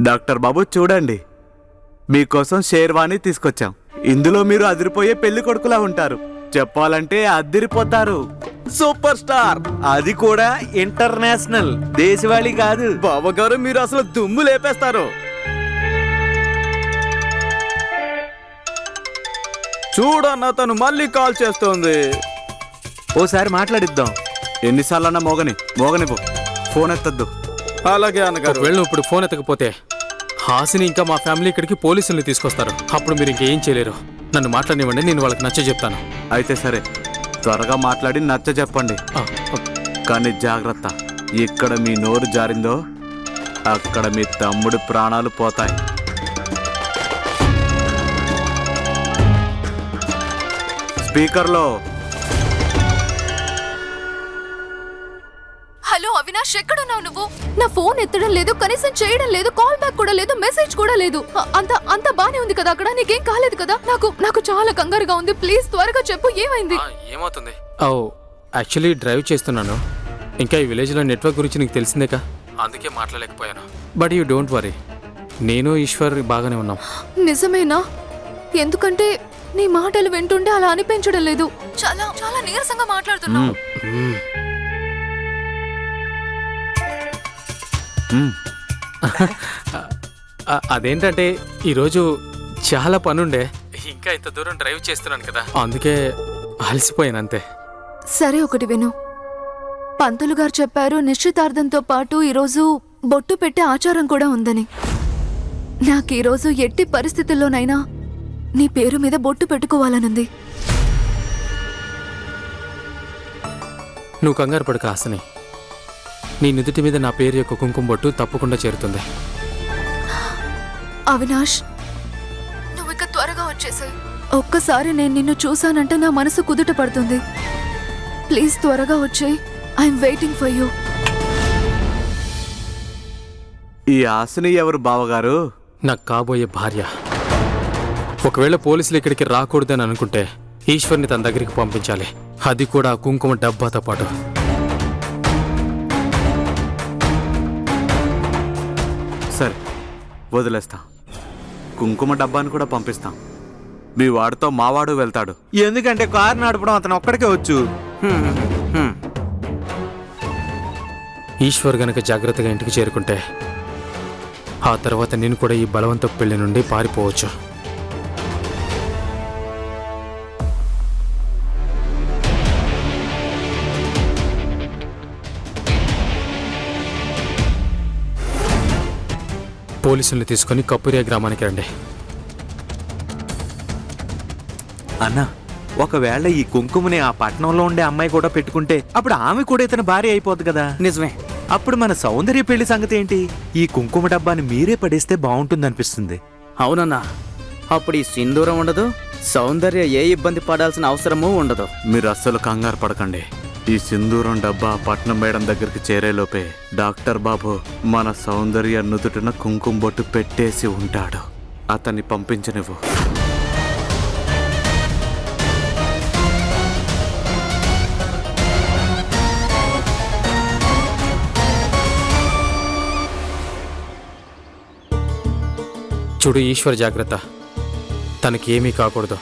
Doctor బాబు చూడండి, మీకోసం షేర్వాణి తీసుకొచ్చాం. ఇందులో మీరు అదిరిపోయే పెళ్లి కొడుకులా ఉంటారు. చెప్పాలంటే అదిరిపోతారు. సూపర్ స్టార్, అది కూడా ఇంటర్నేషనల్, దేశవాళీ కాదు. బావగారు మీరు అసలు దుమ్ము లేపేస్తారు. చూడన్న తను మళ్ళీ కాల్ చేస్తోంది. ఓసారి మాట్లాడిద్దాం. ఎన్నిసార్లన్నా మోగనివ్వు, ఫోన్ ఎత్తద్దు. అలాగే అన్నగారు. ఒకవేళ నువ్వు ఇప్పుడు ఫోన్ ఎత్తకపోతే హాసిని ఇంకా మా ఫ్యామిలీ ఇక్కడికి పోలీసుల్ని తీసుకొస్తారు. అప్పుడు మీరు ఇంకేం చేయలేరు. నన్ను మాట్లాడివ్వండి, నేను వాళ్ళకి నచ్చ చెప్తాను. అయితే సరే, త్వరగా మాట్లాడి నచ్చ చెప్పండి. కానీ జాగ్రత్త, ఇక్కడ మీ నోరు జారిందో అక్కడ మీ తమ్ముడి ప్రాణాలు పోతాయి. స్పీకర్లో హలో అవినాష్, ఎక్కడున్నావు నువ్వు? నా ఫోన్ ఎత్తడం లేదు, కనీసం చేయడం లేదు, కాల్ బ్యాక్ కూడా లేదు, మెసేజ్ కూడా లేదు. అంత బానే ఉంది కదా అక్కడ? నీకేం కాలేదు కదా? నాకు చాలా కంగారుగా ఉంది. ప్లీజ్ త్వరగా చెప్పు, ఏమైంది? ఏమవుతుంది? ఓ యాక్చువల్లీ డ్రైవ్ చేస్తున్నాను. ఇంకా ఈ విలేజ్లో నెట్వర్క్ గురించి నీకు తెలిసిందేకా, అందుకే మాట్లాడలేకపోయాను. బట్ యూ డోంట్ వరీ, నేను ఈశ్వర్ బాగానే ఉన్నాం. నిజమేనా? ఎందుకంటే నీ మాటలు వింటుంటే అలా అనిపించడం లేదు. చాలా చాలా నీరసంగా మాట్లాడుతున్నావు. అదేంటంటే ఈరోజు చాలా పనుండే, ఇంకా ఇంత దూరం డ్రైవ్ చేస్తున్నాను కదా, అందుకే అలసిపోయాను అంతే. సరే ఒకటి విను, పంతులు గారు చెప్పారు నిశ్చితార్థంతో పాటు ఈరోజు బొట్టు పెట్టే ఆచారం కూడా ఉందని. నాకు ఈరోజు ఎట్టి పరిస్థితుల్లోనైనా నీ పేరు మీద బొట్టు పెట్టుకోవాలనుంది. నువ్వు కంగారు పడక హాసిని, నీ నుదుటి మీద నా పేరు యొక్క కుంకుమ బొట్టు తప్పకుండా చేరుతుంది. అవినాష్, నువ్వు ఇక త్వరగా వచ్చేసాయి. ఒక్కసారి నేను నిన్ను చూశానంటే నా మనసు కుదుట పడుతుంది. ప్లీజ్ త్వరగా వచ్చేయ్. I'm waiting for you. ఈ హాసిని ఎవరు బావగారు? నాకు కాబోయే భార్య. ఒకవేళ పోలీసులు ఇక్కడికి రాకూడదని అనుకుంటే ఈశ్వర్ని తన దగ్గరికి పంపించాలి, అది కూడా కుంకుమ డబ్బాతో పాటు. సరే వదిలేస్తాం, కుంకుమ డబ్బాని కూడా పంపిస్తాం. మీ వాడితో మావాడు వెళ్తాడు. ఎందుకంటే కారు నడపడం అతను ఒక్కడికే వచ్చు. ఈశ్వర్ గనక జాగ్రత్తగా ఇంటికి చేరుకుంటే ఆ తర్వాత నేను కూడా ఈ బలవంతపు పెళ్లి నుండి పారిపోవచ్చు. పోలీసుల్ని తీసుకుని కపురియా గ్రామానికి రండి. అన్నా, ఒకవేళ ఈ కుంకుమని ఆ పట్టణంలో ఉండే అమ్మాయి కూడా పెట్టుకుంటే అప్పుడు ఆమె కూడా ఇతని భార్య అయిపోద్ది కదా. నిజమే. అప్పుడు మన సౌందర్య పెళ్లి సంగతి ఏంటి? ఈ కుంకుమ డబ్బాని మీరే పడేస్తే బాగుంటుంది అనిపిస్తుంది. అవునన్నా, అప్పుడు ఈ సింధూరం ఉండదు, సౌందర్య ఏ ఇబ్బంది పడాల్సిన అవసరమూ ఉండదు. మీరు అస్సలు కంగారు పడకండి. ఈ సింధూరం డబ్బా పట్నం మేడం దగ్గరికి చేరేలోపే డాక్టర్ బాబు మన సౌందర్య నుదుటిన కుంకుమ బొట్టు పెట్టేసి ఉంటాడు. అతన్ని పంపించనివ్వు. చూడు ఈశ్వర్, జాగ్రత్త, తనకి ఏమీ కాకూడదు.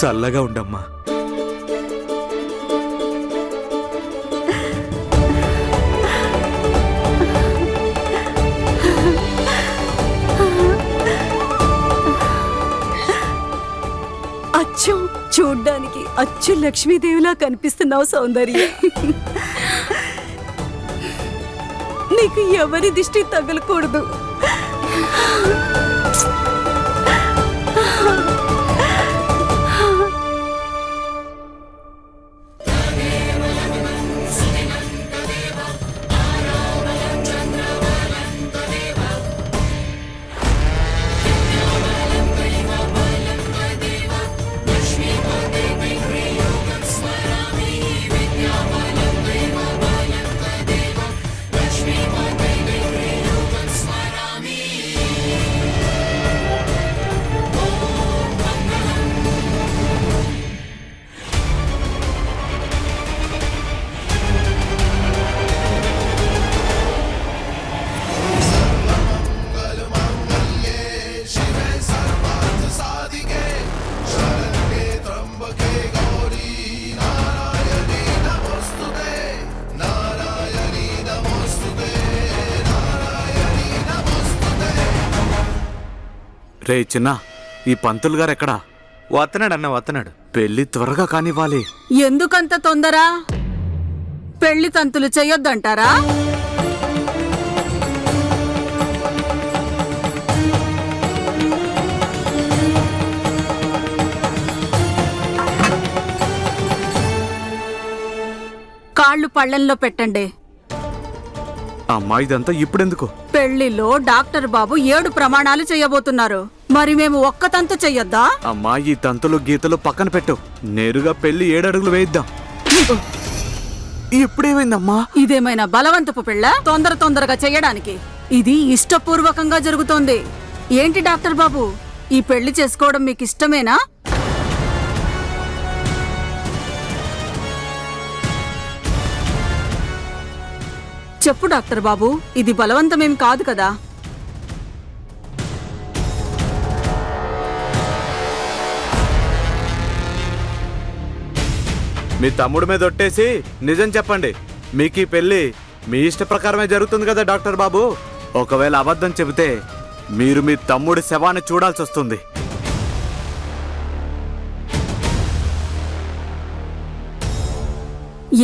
చల్లగా ఉండమ్మా. అచ్చు చూడ్డానికి అచ్చు లక్ష్మీదేవిలా కనిపిస్తున్నావు సౌందర్య. నీకు ఎవరి దిష్టి తగలకూడదు. రే చిన్న, ఈ పంతులు గారు ఎక్కడా? వత్తనాడు వత్తనాడు. పెళ్లి త్వరగా కానివ్వాలి. ఎందుకంత తొందర? పెళ్లి తంతులు చెయ్యొద్దంటారా? కాళ్ళు పళ్ళెంలో పెట్టండి. అమ్మా, ఇదంతా ఇప్పుడెందుకు? పెళ్లిలో డాక్టర్ బాబు 7 ప్రమాణాలు చెయ్యబోతున్నారు. మరి మేము ఒక్క తంతు చెయ్యొద్దా? అమ్మా, ఈ తంతులు గీతలు పక్కన పెట్టు. నేరుగా పెళ్లి 7 అడుగులు వేయిద్దాం. ఇప్పుడేమైందమ్మా? ఇదేమైనా బలవంతపు పెళ్ళ? తొందరగా చెయ్యడానికి ఇది ఇష్టపూర్వకంగా జరుగుతోంది. ఏంటి డాక్టర్ బాబు, ఈ పెళ్లి చేసుకోవడం మీకు ఇష్టమేనా? చెప్పు డాక్టర్ బాబు, ఇది బలవంతమేం కాదు కదా? మీ తమ్ముడి మీద ఒట్టేసి నిజం చెప్పండి. మీకు ఈ పెళ్లి మీ ఇష్ట ప్రకారమే జరుగుతుంది కదా డాక్టర్ బాబు? ఒకవేళ అబద్ధం చెబితే మీరు మీ తమ్ముడి శవాన్ని చూడాల్సి వస్తుంది.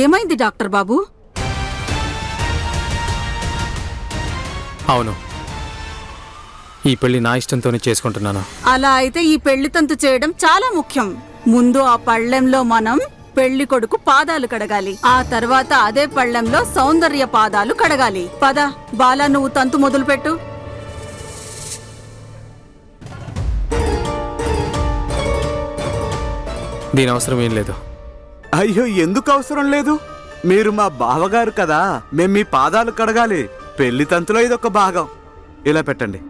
ఏమైంది డాక్టర్ బాబు? అవును, ఈ పెళ్లి నా ఇష్టంతోనే చేసుకుంటున్నాను. అలా అయితే ఈ పెళ్లి తంతు చేయడం చాలా ముఖ్యం. ముందు ఆ పళ్ళెంలో మనం పెళ్లి కొడుకు పాదాలు కడగాలి. ఆ తర్వాత అదే పళ్ళెంలో సౌందర్య పాదాలు కడగాలి. పద బాలా, నువ్వు తంతు మొదలుపెట్టు. దీని అవసరం ఏం లేదు. అయ్యో, ఎందుకు అవసరం లేదు? మీరు మా బావగారు కదా, మేము మీ పాదాలు కడగాలి. పెళ్లి తంతులో ఇదొక భాగం. ఇలా పెట్టండి.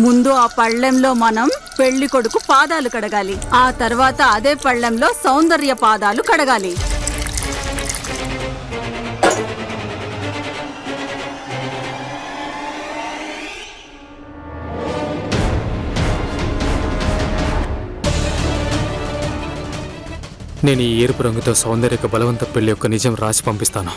ముందు ఆ పళ్ళెంలో మనం పెళ్లి కొడుకు పాదాలు కడగాలి. ఆ తర్వాత అదే పళ్ళెంలో సౌందర్య పాదాలు కడగాలి. నేను ఈ ఎరుపు రంగుతో సౌందర్యక బలవంత పెళ్లి యొక్క నిజం రాసి పంపిస్తాను.